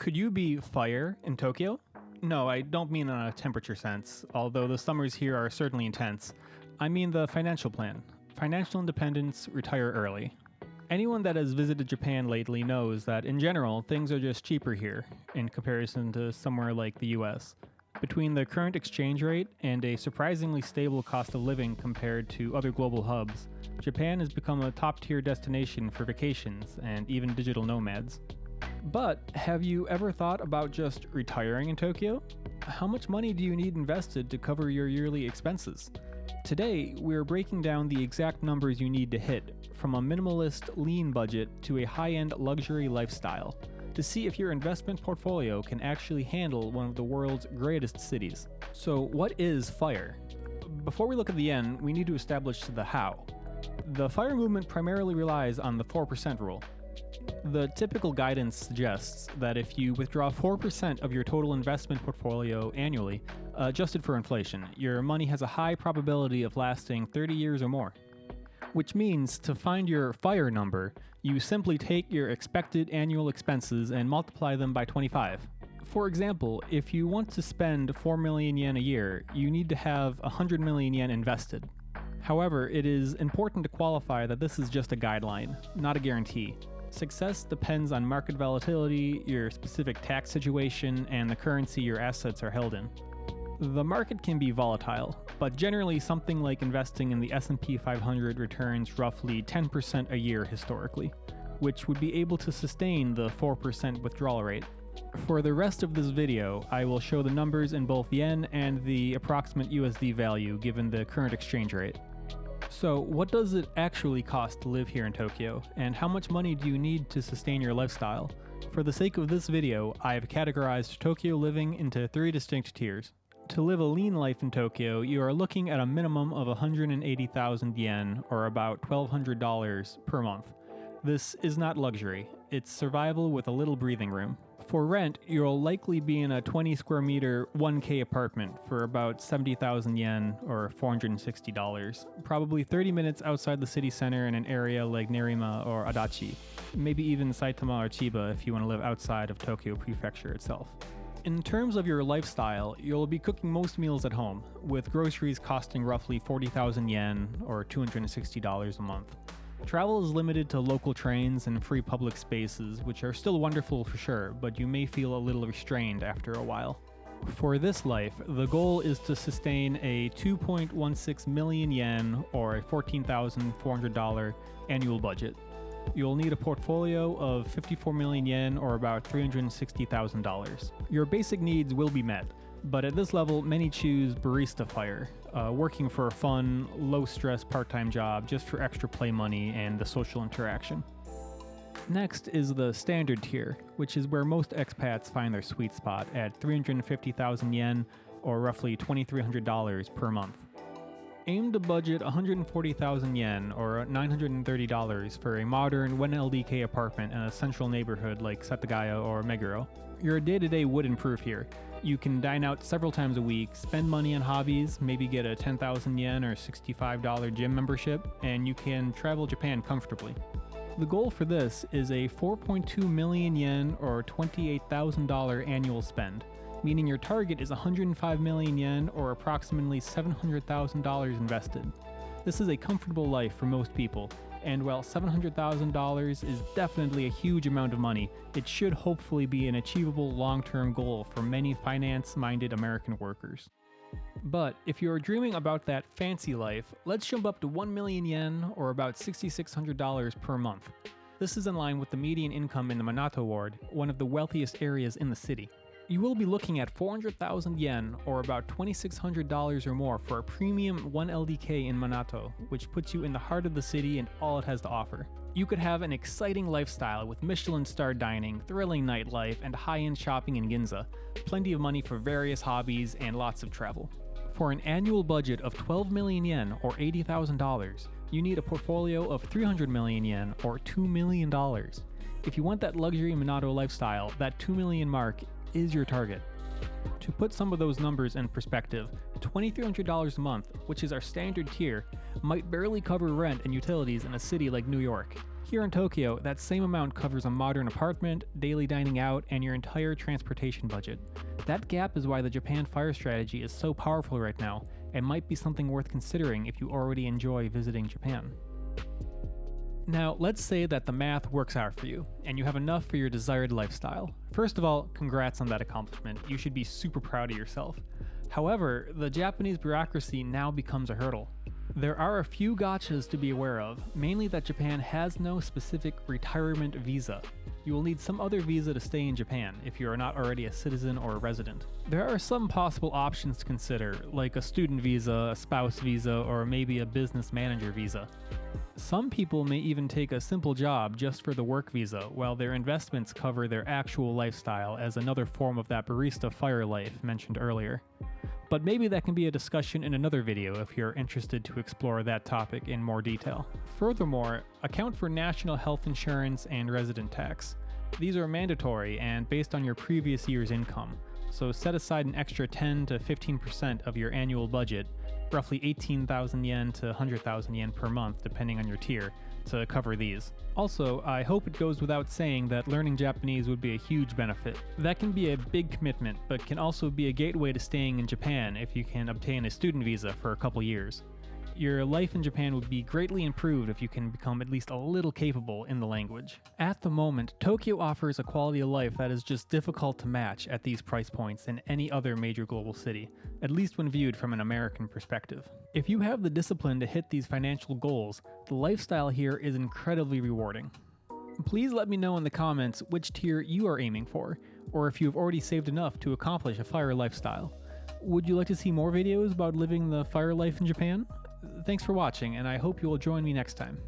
Could you be FIRE in Tokyo? No, I don't mean on a temperature sense, although the summers here are certainly intense. I mean the financial plan. Financial independence, retire early. Anyone that has visited Japan lately knows that in general, things are just cheaper here in comparison to somewhere like the US. Between the current exchange rate and a surprisingly stable cost of living compared to other global hubs, Japan has become a top-tier destination for vacations and even digital nomads. But have you ever thought about just retiring in Tokyo? How much money do you need invested to cover your yearly expenses? Today, we're breaking down the exact numbers you need to hit, from a minimalist, lean budget to a high-end luxury lifestyle, to see if your investment portfolio can actually handle one of the world's greatest cities. So what is FIRE? Before we look at the end, we need to establish the how. The FIRE movement primarily relies on the 4% rule. The typical guidance suggests that if you withdraw 4% of your total investment portfolio annually, adjusted for inflation, your money has a high probability of lasting 30 years or more. Which means to find your FIRE number, you simply take your expected annual expenses and multiply them by 25. For example, if you want to spend 4 million yen a year, you need to have 100 million yen invested. However, it is important to qualify that this is just a guideline, not a guarantee. Success depends on market volatility, your specific tax situation, and the currency your assets are held in. The market can be volatile, but generally something like investing in the S&P 500 returns roughly 10% a year historically, which would be able to sustain the 4% withdrawal rate. For the rest of this video, I will show the numbers in both yen and the approximate USD value given the current exchange rate. So, what does it actually cost to live here in Tokyo, and how much money do you need to sustain your lifestyle? For the sake of this video, I have categorized Tokyo living into 3 distinct tiers. To live a lean life in Tokyo, you are looking at a minimum of 180,000 yen, or about $1,200 per month. This is not luxury, it's survival with a little breathing room. For rent, you'll likely be in a 20 square meter 1K apartment for about 70,000 yen or $460, probably 30 minutes outside the city center in an area like Nerima or Adachi, maybe even Saitama or Chiba if you want to live outside of Tokyo Prefecture itself. In terms of your lifestyle, you'll be cooking most meals at home, with groceries costing roughly 40,000 yen or $260 a month. Travel is limited to local trains and free public spaces, which are still wonderful for sure, but you may feel a little restrained after a while. For this life, the goal is to sustain a 2.16 million yen or a $14,400 annual budget. You'll need a portfolio of 54 million yen or about $360,000. Your basic needs will be met, but at this level, many choose Barista FIRE, working for a fun, low-stress part-time job just for extra play money and the social interaction. Next is the standard tier, which is where most expats find their sweet spot at 350,000 yen or roughly $2,300 per month. Aim to budget 140,000 yen or $930 for a modern 1 LDK apartment in a central neighborhood like Setagaya or Meguro. Your day-to-day would improve here. You can dine out several times a week, spend money on hobbies, maybe get a 10,000 yen or $65 gym membership, and you can travel Japan comfortably. The goal for this is a 4.2 million yen or $28,000 annual spend, meaning your target is 105 million yen or approximately $700,000 invested. This is a comfortable life for most people, and while $700,000 is definitely a huge amount of money, it should hopefully be an achievable long-term goal for many finance-minded American workers. But if you're dreaming about that fancy life, let's jump up to 1 million yen or about $6,600 per month. This is in line with the median income in the Minato ward, one of the wealthiest areas in the city. You will be looking at 400,000 yen or about $2,600 or more for a premium 1 LDK in Minato, which puts you in the heart of the city and all it has to offer. You could have an exciting lifestyle with Michelin-starred dining, thrilling nightlife, and high-end shopping in Ginza, plenty of money for various hobbies, and lots of travel. For an annual budget of 12 million yen or $80,000, you need a portfolio of 300 million yen or $2 million. If you want that luxury Minato lifestyle, that 2 million mark is your target. To put some of those numbers in perspective, $2,300 a month, which is our standard tier, might barely cover rent and utilities in a city like New York. Here in Tokyo, that same amount covers a modern apartment, daily dining out, and your entire transportation budget. That gap is why the Japan FIRE strategy is so powerful right now, and might be something worth considering if you already enjoy visiting Japan. Now, let's say that the math works out for you, and you have enough for your desired lifestyle. First of all, congrats on that accomplishment. You should be super proud of yourself. However, the Japanese bureaucracy now becomes a hurdle. There are a few gotchas to be aware of, mainly that Japan has no specific retirement visa. You will need some other visa to stay in Japan if you are not already a citizen or a resident. There are some possible options to consider, like a student visa, a spouse visa, or maybe a business manager visa. Some people may even take a simple job just for the work visa, while their investments cover their actual lifestyle as another form of that Barista FIRE life mentioned earlier. But maybe that can be a discussion in another video if you're interested to explore that topic in more detail. Furthermore, account for national health insurance and resident tax. These are mandatory and based on your previous year's income, so set aside an extra 10 to 15% of your annual budget, roughly 18,000 yen to 100,000 yen per month depending on your tier, to cover these. Also, I hope it goes without saying that learning Japanese would be a huge benefit. That can be a big commitment, but can also be a gateway to staying in Japan if you can obtain a student visa for a couple years. Your life in Japan would be greatly improved if you can become at least a little capable in the language. At the moment, Tokyo offers a quality of life that is just difficult to match at these price points in any other major global city, at least when viewed from an American perspective. If you have the discipline to hit these financial goals, the lifestyle here is incredibly rewarding. Please let me know in the comments which tier you are aiming for, or if you have already saved enough to accomplish a FIRE lifestyle. Would you like to see more videos about living the FIRE life in Japan? Thanks for watching, and I hope you will join me next time.